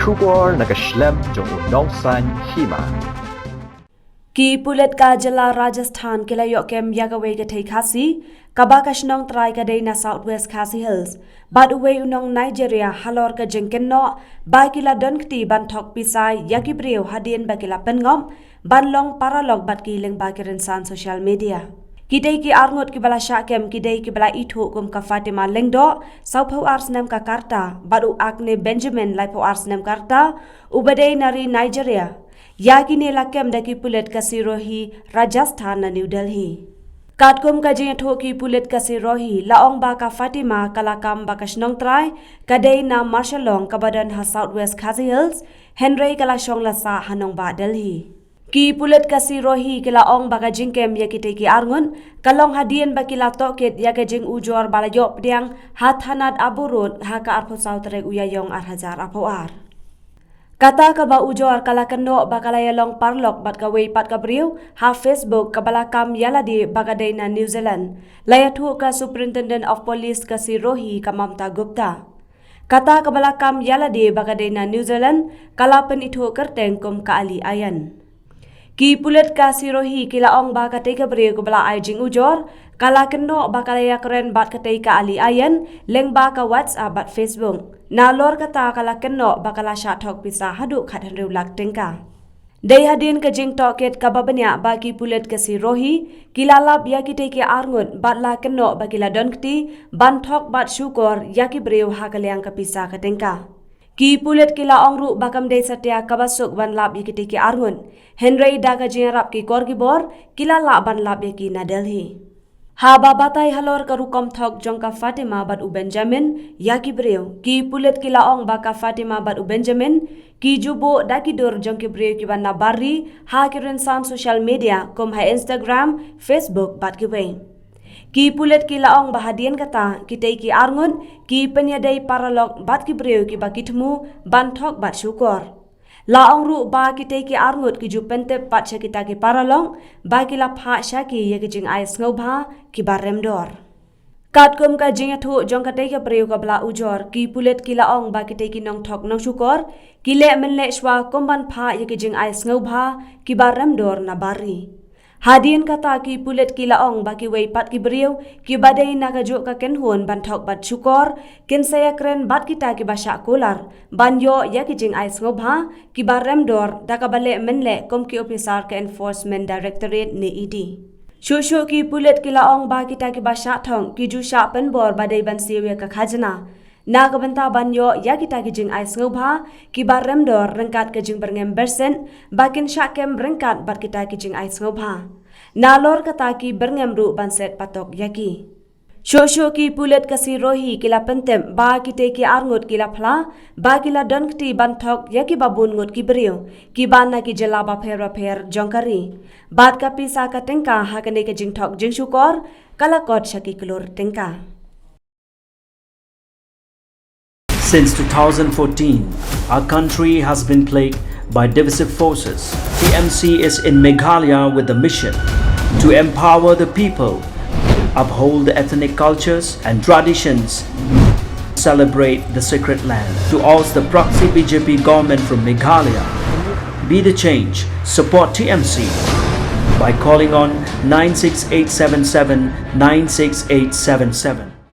Shugor nakaslem jong Nong Hima. Ki pulet ka jala Rajasthan kila yok kem yagawe ke Thei Khasi, kabakash nong try ka day na Southwest Khasi Hills, bad away unong Nigeria halor ka jengken no, ba kila don kti ban Thok pisai yagi breu hadien ba kila pengom, ban long paralog bat kiling ba kirinsan social media. Kidai ki arngot ki bala syakem kidai ki bala ithu kum ka Fatima lengdo, saupau arsnem ka Karta, badu akne Benjamin lai pau arsnem Karta, ubadai nari Nigeria. Yakini lakem daki pulet kasirohi Rajasthan na New Delhi. Katkum kajing thoki pulet kasirohi laong baka Fatima kalakam bakas nong try kadai na Marshalong kabadan ha Southwest Khasi Hills Henry kalashong lasa hanong ba Delhi. Ki pulet kasirohi kilaong baka jingkem yakite ki arngun kalong hadien bakila toket yakajing ujor balayop diang hathanat aburut haka arpo sautrek uyayong arhajar apoar. Kata ka ba ujor kala keno bakalaya long parlok bat ka way pat ka briu ha Facebook ka balakam yaladi bagaday na New Zealand layathu ka Superintendent of Police ka si Rohi ka Mamta Gupta. Kata ka balakam yaladi bagaday na New Zealand kalapan ithu kerteng kum ka ali ayan. Ki pulet ka si Rohi kilaong baka tay ka briu ko bala ay jing ujor kala keno bakalaya keren bat ka tay ka ali ayan leng baka WhatsApp bat Facebook. Nalor kata kala keno bakala Shah Thok pisa hadu khat henriu lak Tyngka. Day hadin ka jing toket kababanya baki pulet ka si Rohi kilalap yakite ki arngut bat la keno bakila donkti ban Thok bat syukor yaki breu hakaliang ka pisa ka Tyngka. Ki pulet kila ongru bakam day satya kabasuk ban lap yakite ki arngut Henry daga jingarap ki korgibor kila la ban lap yaki na Delhi. Haba batay halor karukom Thok jongka Fatima bat u Benjamin yaki breu ki pulet kilaong baka Fatima bat u Benjamin ki jubo dakidur jongki breu ki ban nabari ha kirinsan social media kom ha Instagram Facebook bat ki we ki pulet kilaong bahadien kata kitei ki arngun ki penyadai paralog bat ki breu ki bakitmu ban Thok bat syukor. Laong ru ba kitei ki arngut ki jupente pat kita ki paralong ba ki la pha shaki ye ki jing ais ngobha ki barem dor. Katkum ka jing athu jong katei ka preu ka bla ujor ki pulet ki laong ba kitei ki nong Thok nong syukor ki le menle shwa komban pha ye ki jing ais ngobha ki barem dor na bari. Hadien kata ki pulet ki laong baki wei pat ki beriu ki badai nagajuk ka kenhun ban Thok bat syukor ken saya keren bat kita ki basya kolar ban yo ya ki jing ais ngobha ki barem dor daka bale menle kom ki officer ka enforcement directorate ni ED. Shushu ki pulet ki laong ba kita ki basya thong ki ju sya pen bor badai ban siwe ka khajna. Naga banta banyo ya kita ki jing ais ngobha ki barem dor rengkat ke jing berngem bersen bakin syakem rengkat bat kita ki jing ais ngobha. Nalor kata ki berngem ru banset patok yaki. Shosho ki pulet kasi Rohi kila pentem ba kite ki arngut kila phla ba kila donkti ban Thok yaki babun ngut ki beriu ki banna ki jelaba pher jongkari bat ka pisa ka Tyngka hakane ke jing Thok jing syukor kala kot shaki Klur Tyngka. Since 2014, our country has been plagued by divisive forces. TMC is in Meghalaya with the mission to empower the people, uphold the ethnic cultures and traditions, celebrate the sacred land. To oust the proxy BJP government from Meghalaya, be the change, support TMC by calling on 96877 96877.